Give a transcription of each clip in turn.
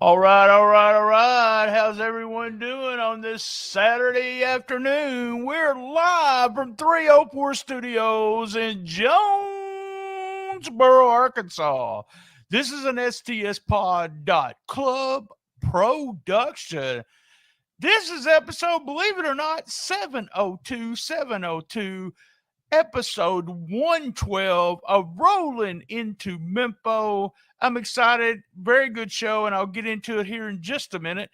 All right. How's everyone doing on this Saturday afternoon? We're live from 304 Studios in Jonesboro, Arkansas. This is an STSPod.club production. This is episode, believe it or not, 702, episode 112 of Rollin into Mempho. I'm excited. Very good show, and I'll get into it here in just a minute.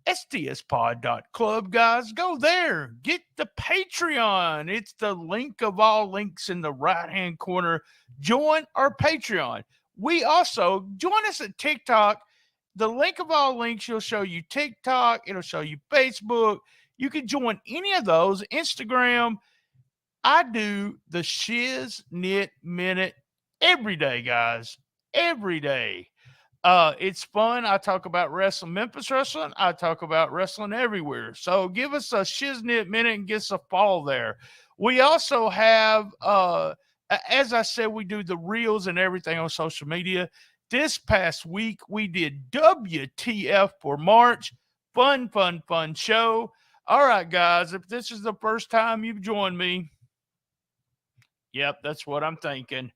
STSpod.club, guys. Go there. Get the Patreon. It's the link of all links in the right-hand corner. Join our Patreon. We also join us at TikTok. The link of all links will show you TikTok. It'll show you Facebook. You can join any of those. Instagram. I do the Shiz Knit Minute every day, guys. Every day. It's fun. I talk about wrestling, Memphis wrestling. I talk about wrestling everywhere. So give us a Shiz Knit Minute and get us a follow there. We also have, as I said, we do the reels and everything on social media. This past week, we did WTF for March. Fun show. All right, guys, if this is the first time you've joined me, yep, that's what I'm thinking.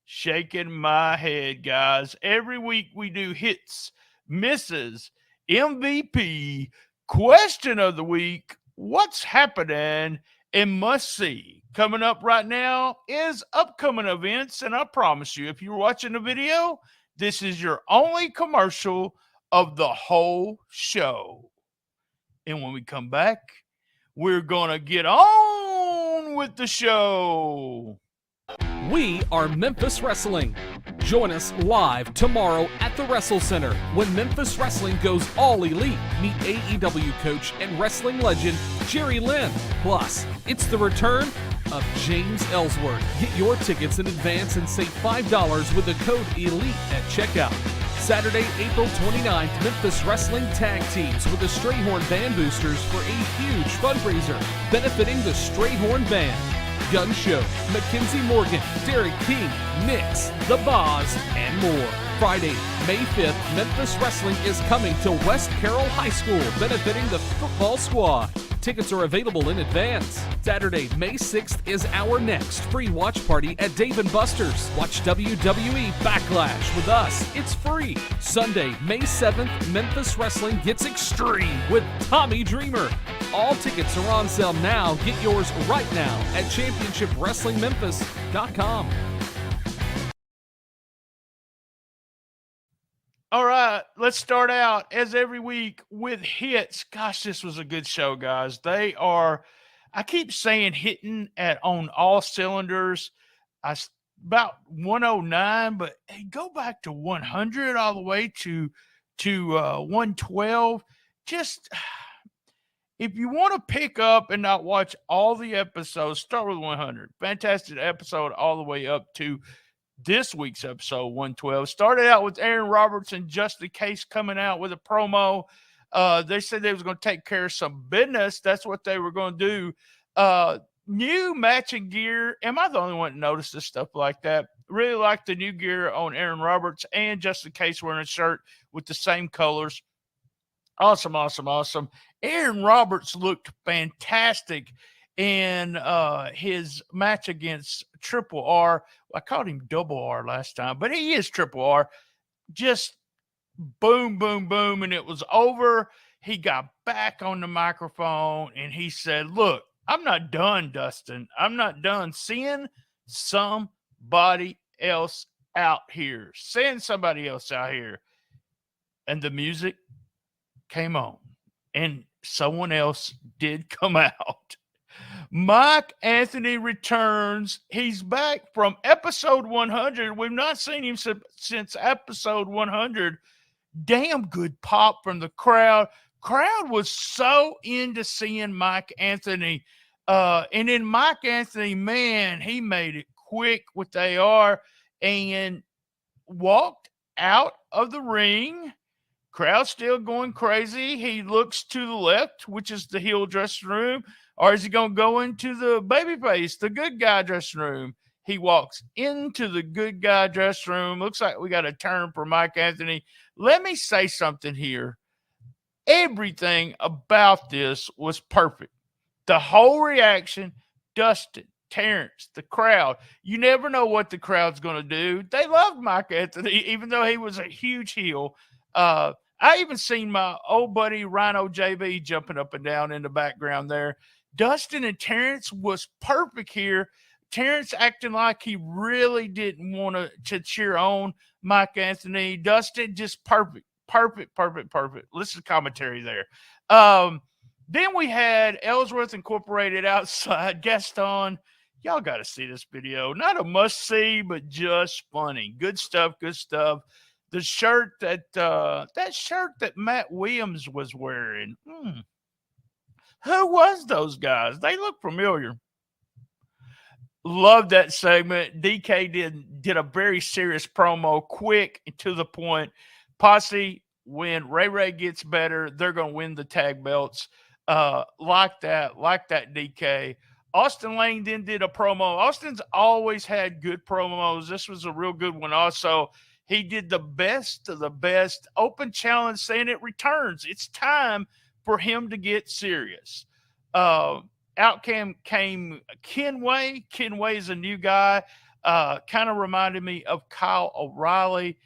Shaking my head, guys. Every week we do hits, misses, MVP, question of the week, what's happening, and must see. Coming up right now is upcoming events, and I promise you, if you're watching the video, this is your only commercial of the whole show. And when we come back, we're going to get on with the show. We are Memphis Wrestling. Join us live tomorrow at the Wrestle Center when Memphis Wrestling goes all elite. Meet AEW coach and wrestling legend Jerry Lynn. Plus, it's the return of James Ellsworth. Get your tickets in advance and save $5 with the code ELITE at checkout. Saturday, April 29th, Memphis Wrestling tag teams with the Strayhorn Band Boosters for a huge fundraiser benefiting the Strayhorn Band. Gun Show, Mackenzie Morgan, Derek King, Nix, The Boz, and more. Friday, May 5th, Memphis Wrestling is coming to West Carroll High School, benefiting the football squad. Tickets are available in advance. Saturday, May 6th is our next free watch party at Dave & Buster's. Watch WWE Backlash with us. It's free. Sunday, May 7th, Memphis Wrestling gets extreme with Tommy Dreamer. All tickets are on sale now. Get yours right now at championshipwrestlingmemphis.com. All right, let's start out as every week with hits. Gosh, this was a good show, guys. They are, I keep saying hitting on all cylinders. About 109, but hey, go back to 100 all the way to 112. Just if you want to pick up and not watch all the episodes, start with 100. Fantastic episode all the way up to this week's episode 112. Started out with Aaron Roberts and Just in Case coming out with a promo. They said they was going to take care of some business. That's what they were going to do. New matching gear. Am I the only one to notice this stuff like that? Really like the new gear on Aaron Roberts and Just in Case wearing a shirt with the same colors. Awesome. Aaron Roberts looked fantastic in his match against Triple R. I called him Double R last time, but he is Triple R. Just boom, and it was over. He got back on the microphone, and he said, look, I'm not done, Dustin. I'm not done. Seeing somebody else out here. And the music came on, and someone else did come out. Mike Anthony returns. He's back from episode 100. We've not seen him since episode 100. Damn good pop from the crowd. Crowd was so into seeing Mike Anthony. And then Mike Anthony, man, he made it quick with AR and walked out of the ring. Crowd still going crazy. He looks to the left, which is the heel dressing room. Or is he going to go into the babyface, the good guy dressing room? He walks into the good guy dressing room. Looks like we got a turn for Mike Anthony. Let me say something here. Everything about this was perfect. The whole reaction, Dustin, Terrence, the crowd. You never know what the crowd's going to do. They loved Mike Anthony, even though he was a huge heel. I even seen my old buddy Rhino JB jumping up and down in the background there. Dustin and Terrence was perfect here. Terrence acting like he really didn't want to cheer on Mike Anthony. Dustin just perfect, perfect, perfect, perfect. Listen to commentary there. Then we had Ellsworth Incorporated outside. Gaston, y'all got to see this video. Not a must see, but just funny. Good stuff. Good stuff. The shirt that Matt Williams was wearing. Who was those guys? They look familiar. Love that segment. DK did a very serious promo, quick and to the point. Posse, when Ray gets better, they're going to win the tag belts. Like that DK. Austin Lane then did a promo. Austin's always had good promos. This was a real good one also. He did the best of the best. Open challenge saying it returns. It's time for him to get serious. Out came Kenway. Kenway is a new guy. Kind of reminded me of Kyle O'Reilly.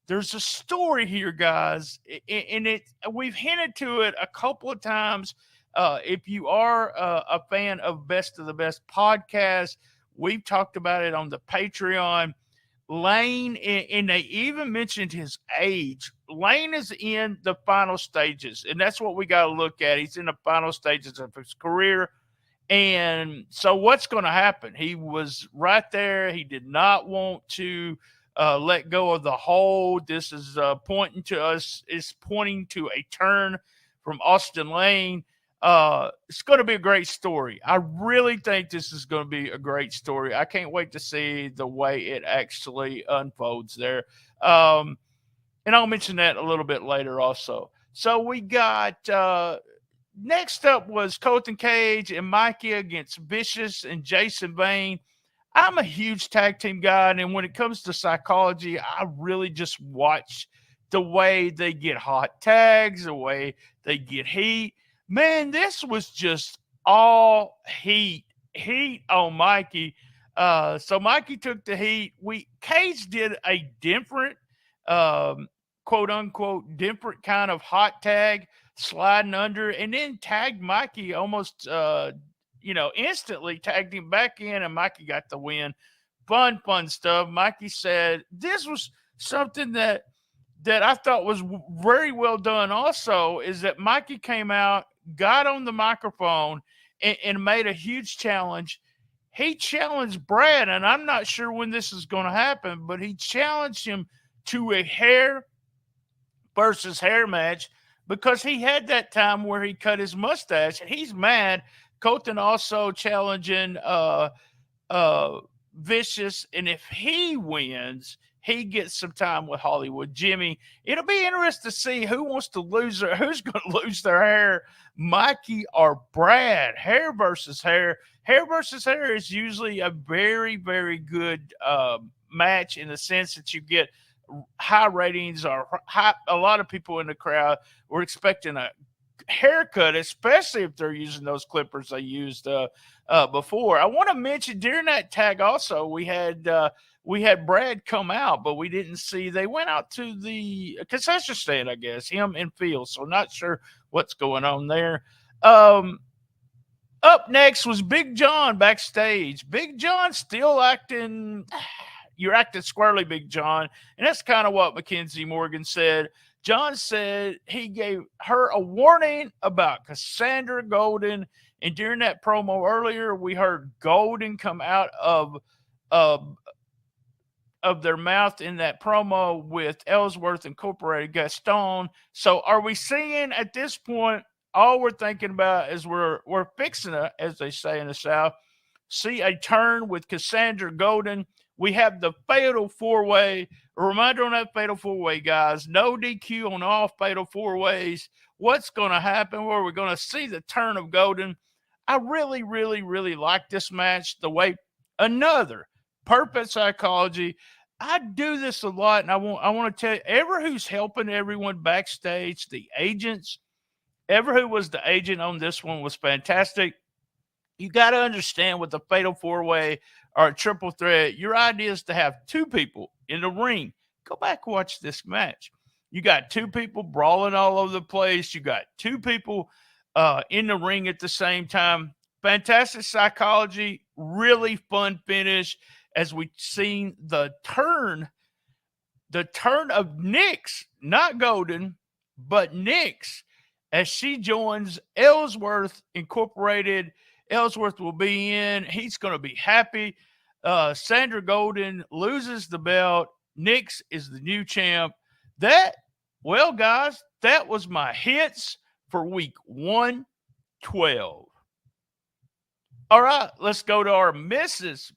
There's a story here, guys, and we've hinted to it a couple of times. If you are a fan of Best of the Best podcast, we've talked about it on the Patreon. Lane, and they even mentioned his age. Lane is in the final stages, and that's what we got to look at. He's in the final stages of his career. And so what's going to happen? He was right there. He did not want to let go of the hold. This is pointing to a turn from Austin Lane. It's going to be a great story. I really think this is going to be a great story. I can't wait to see the way it actually unfolds there. And I'll mention that a little bit later also. So we got next up was Colton Cage and Mikey against Vicious and Jason Vane. I'm a huge tag team guy, and when it comes to psychology, I really just watch the way they get hot tags, the way they get heat. Man, this was just all heat on Mikey. So Mikey took the heat. Cage did a different, quote unquote, different kind of hot tag, sliding under, and then tagged Mikey almost, instantly tagged him back in, and Mikey got the win. Fun stuff. Mikey said this was something that I thought was very well done also, is that Mikey came out, got on the microphone, and made a huge challenge. He challenged Brad, and I'm not sure when this is going to happen, but he challenged him to a hair versus hair match because he had that time where he cut his mustache, and he's mad. Colton also challenging Vicious, and if he wins, he gets some time with Hollywood Jimmy. It'll be interesting to see who's going to lose their hair, Mikey or Brad. Hair versus hair. Hair versus hair is usually a very, very good match in the sense that you get high ratings or a lot of people in the crowd were expecting a haircut, especially if they're using those clippers they used before. I want to mention during that tag also we had Brad come out, but we didn't see. They went out to the concession stand, I guess, him and Phil. So not sure what's going on there. Up next was Big John backstage. Big John still acting. You're acting squarely, Big John, and that's kind of what Mackenzie Morgan said. John said he gave her a warning about Cassandra Golden, and during that promo earlier, we heard Golden come out of their mouth in that promo with Ellsworth Incorporated Gaston. So are we seeing at this point, all we're thinking about is we're fixing to, as they say in the South, see a turn with Cassandra Golden. We have the fatal four-way. A reminder on that fatal four-way, guys. No DQ on all fatal four-ways. What's going to happen? Where we're going to see the turn of Golden. I really, really, really like this match. The way another Purpose psychology. I do this a lot, and I want to tell you, who's helping everyone backstage, the agents, who was the agent on this one was fantastic. You got to understand with the fatal four-way or a triple threat, your idea is to have two people in the ring. Go back and watch this match. You got two people brawling all over the place. You got two people in the ring at the same time. Fantastic psychology, really fun finish as we've seen the turn of Nyx, not Golden, but Nyx, as she joins Ellsworth Incorporated. Ellsworth will be in. He's going to be happy. Sandra Golden loses the belt. Nyx is the new champ. Well, guys, that was my hits for week 112. All right, let's go to our misses.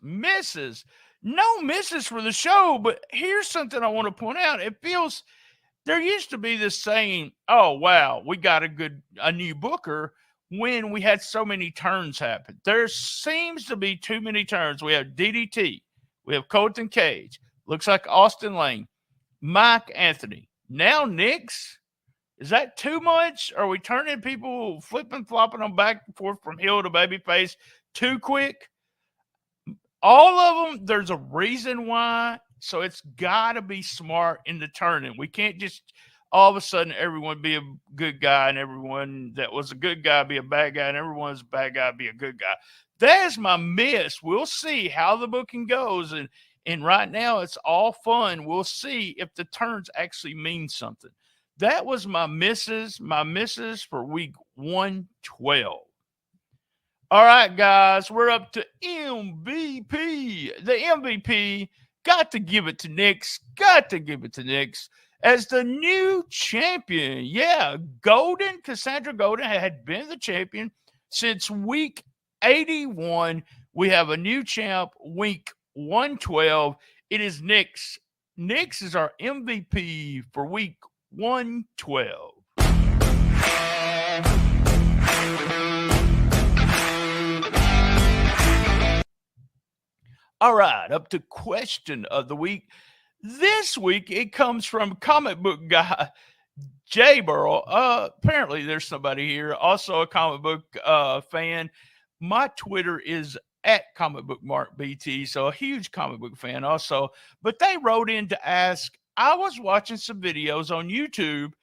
No misses for the show, but here's something I want to point out. It feels there used to be this saying, oh, wow, we got a new booker when we had so many turns happen. There seems to be too many turns. We have DDT. We have Colton Cage. Looks like Austin Lane. Mike Anthony. Now Nyx. Is that too much? Are we turning people, flopping them back and forth from heel to babyface too quick? All of them, there's a reason why. So it's got to be smart in the turning. We can't just all of a sudden everyone be a good guy and everyone that was a good guy be a bad guy and everyone was a bad guy be a good guy. That is my miss. We'll see how the booking goes. And right now it's all fun. We'll see if the turns actually mean something. That was my misses for week 112. All right, guys, we're up to MVP. The MVP, got to give it to Nyx. As the new champion. Yeah, Cassandra Golden had been the champion since week 81. We have a new champ, week 112. It is Nyx. Nyx is our MVP for week 112. All right, up to question of the week. This week, it comes from comic book guy Jay Burrow. Apparently, there's somebody here, also a comic book fan. My Twitter is at Comic Book Mark BT, so a huge comic book fan also. But they wrote in to ask, I was watching some videos on YouTube,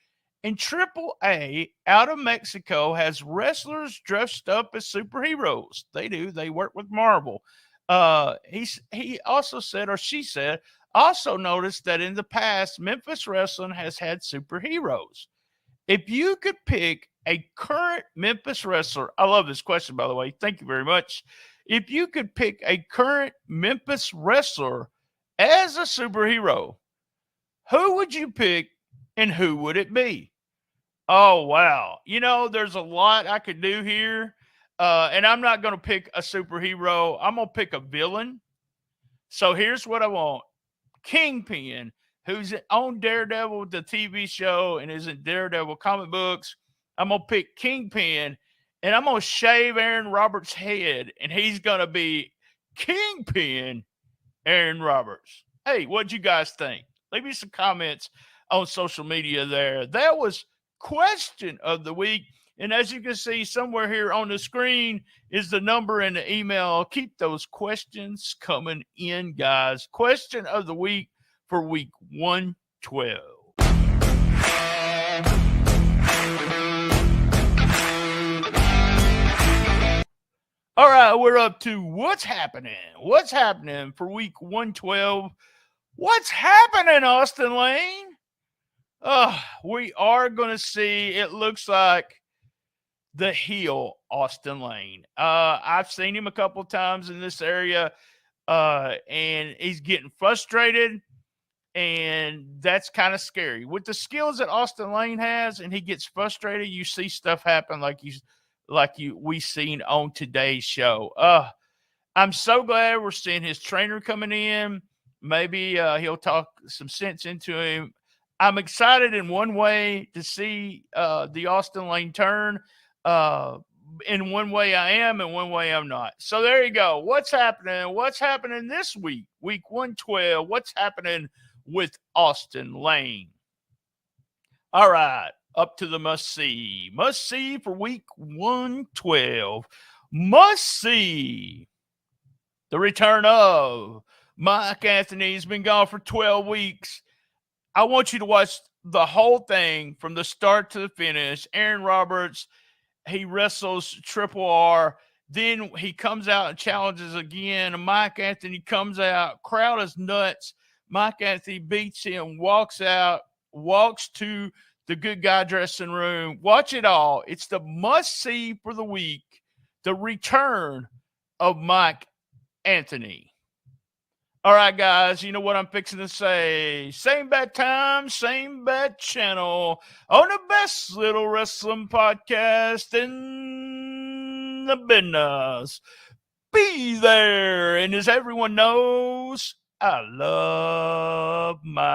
and AAA out of Mexico has wrestlers dressed up as superheroes. They do. They work with Marvel. He also said, or she said, also noticed that in the past, Memphis Wrestling has had superheroes. If you could pick a current Memphis wrestler, I love this question, by the way. Thank you very much. If you could pick a current Memphis wrestler as a superhero, who would you pick and who would it be? Oh, wow. There's a lot I could do here. And I'm not going to pick a superhero. I'm going to pick a villain. So here's what I want. Kingpin, who's on Daredevil, the TV show, and is in Daredevil comic books. I'm going to pick Kingpin, and I'm going to shave Aaron Roberts' head, and he's going to be Kingpin Aaron Roberts. Hey, what'd you guys think? Leave me some comments on social media there. That was question of the week. And as you can see somewhere here on the screen is the number and the email. Keep those questions coming in, guys. Question of the week for week 112. All right, we're up to what's happening. What's happening for week 112? What's happening, Austin Lane? We are going to see, it looks like, the heel Austin Lane. I've seen him a couple times in this area, and he's getting frustrated, and that's kind of scary. With the skills that Austin Lane has, and he gets frustrated, you see stuff happen like we seen on today's show. I'm so glad we're seeing his trainer coming in. Maybe he'll talk some sense into him. I'm excited in one way to see the Austin Lane turn. in one way I am, and one way I'm not. So there you go. What's happening? What's happening this week? Week 112. What's happening with Austin Lane? All right, up to the must see. Must see for week 112. Must see the return of Mike Anthony. He's been gone for 12 weeks. I want you to watch the whole thing from the start to the finish. Aaron Roberts, he wrestles Triple R. Then he comes out and challenges again. Mike Anthony comes out. Crowd is nuts. Mike Anthony beats him, walks out, walks to the good guy dressing room. Watch it all. It's the must-see for the week. The return of Mike Anthony. All right, guys, you know what I'm fixing to say. Same bad time, same bad channel on the best little wrestling podcast in the business. Be there. And as everyone knows, I love my